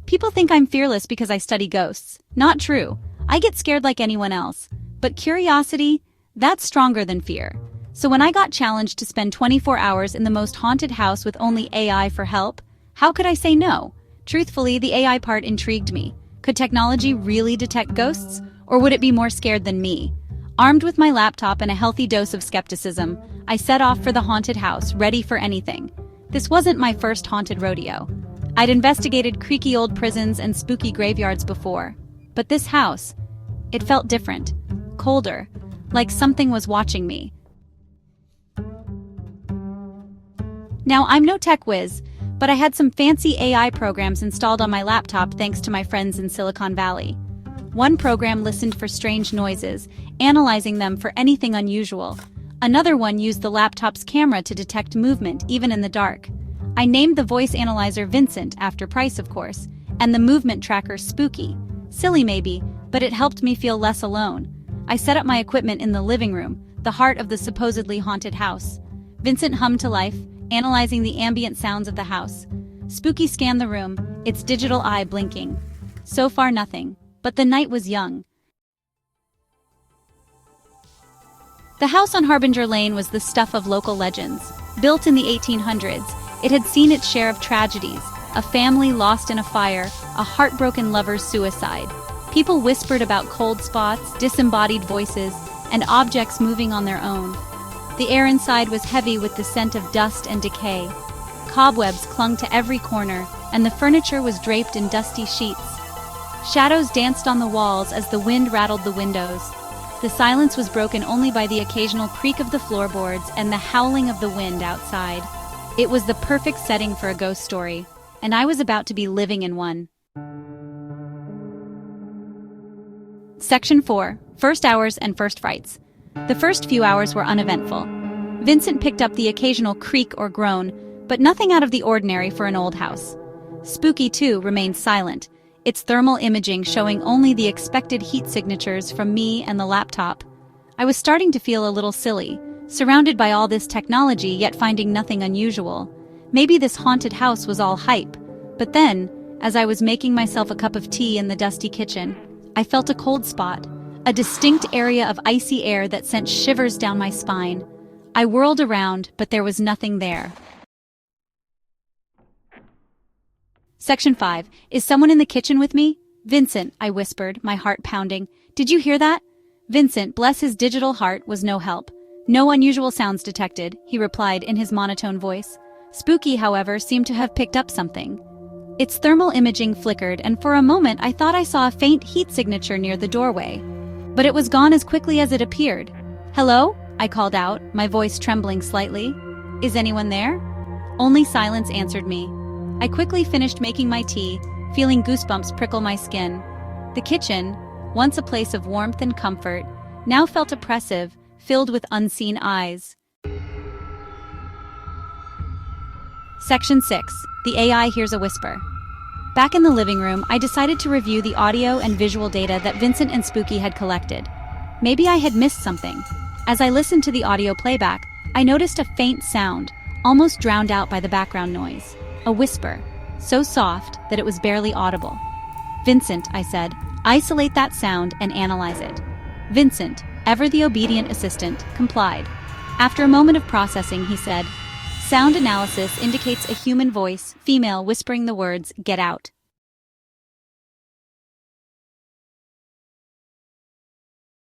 People think I'm fearless because I study ghosts. Not true. I get scared like anyone else. But curiosity, that's stronger than fear. So when I got challenged to spend 24 hours in the most haunted house with only AI for help, how could I say no? Truthfully, the AI part intrigued me. Could technology really detect ghosts? Or would it be more scared than me? Armed with my laptop and a healthy dose of skepticism, I set off for the haunted house, ready for anything. This wasn't my first haunted rodeo. I'd investigated creaky old prisons and spooky graveyards before. But this house, it felt different, colder, like something was watching me. Now, I'm no tech whiz, but I had some fancy AI programs installed on my laptop thanks to my friends in Silicon Valley. One program listened for strange noises, analyzing them for anything unusual. Another one used the laptop's camera to detect movement, even in the dark. I named the voice analyzer Vincent, after Price of course, and the movement tracker Spooky. Silly maybe, but it helped me feel less alone. I set up my equipment in the living room, the heart of the supposedly haunted house. Vincent hummed to life, analyzing the ambient sounds of the house. Spooky scanned the room, its digital eye blinking. So far nothing, but the night was young. The house on Harbinger Lane was the stuff of local legends. Built in the 1800s, it had seen its share of tragedies, a family lost in a fire, a heartbroken lover's suicide. People whispered about cold spots, disembodied voices, and objects moving on their own. The air inside was heavy with the scent of dust and decay. Cobwebs clung to every corner, and the furniture was draped in dusty sheets. Shadows danced on the walls as the wind rattled the windows. The silence was broken only by the occasional creak of the floorboards and the howling of the wind outside. It was the perfect setting for a ghost story, and I was about to be living in one. Section 4. First Hours and First Frights. The first few hours were uneventful. Vincent picked up the occasional creak or groan, but nothing out of the ordinary for an old house. Spooky, too, remained silent, its thermal imaging showing only the expected heat signatures from me and the laptop. I was starting to feel a little silly, surrounded by all this technology yet finding nothing unusual. Maybe this haunted house was all hype. But then, as I was making myself a cup of tea in the dusty kitchen, I felt a cold spot, a distinct area of icy air that sent shivers down my spine. I whirled around, but there was nothing there. Section 5. Is someone in the kitchen with me? Vincent, I whispered, my heart pounding. Did you hear that? Vincent, bless his digital heart, was no help. No unusual sounds detected, he replied in his monotone voice. Spooky, however, seemed to have picked up something. Its thermal imaging flickered, and for a moment I thought I saw a faint heat signature near the doorway. But it was gone as quickly as it appeared. Hello? I called out, my voice trembling slightly. Is anyone there? Only silence answered me. I quickly finished making my tea, feeling goosebumps prickle my skin. The kitchen, once a place of warmth and comfort, now felt oppressive, filled with unseen eyes. Section 6. The AI hears a whisper. Back in the living room, I decided to review the audio and visual data that Vincent and Spooky had collected. Maybe I had missed something. As I listened to the audio playback, I noticed a faint sound, almost drowned out by the background noise. A whisper, so soft that it was barely audible. Vincent, I said, isolate that sound and analyze it. Vincent, ever the obedient assistant, complied. After a moment of processing, he said, sound analysis indicates a human voice, female, whispering the words, "Get out."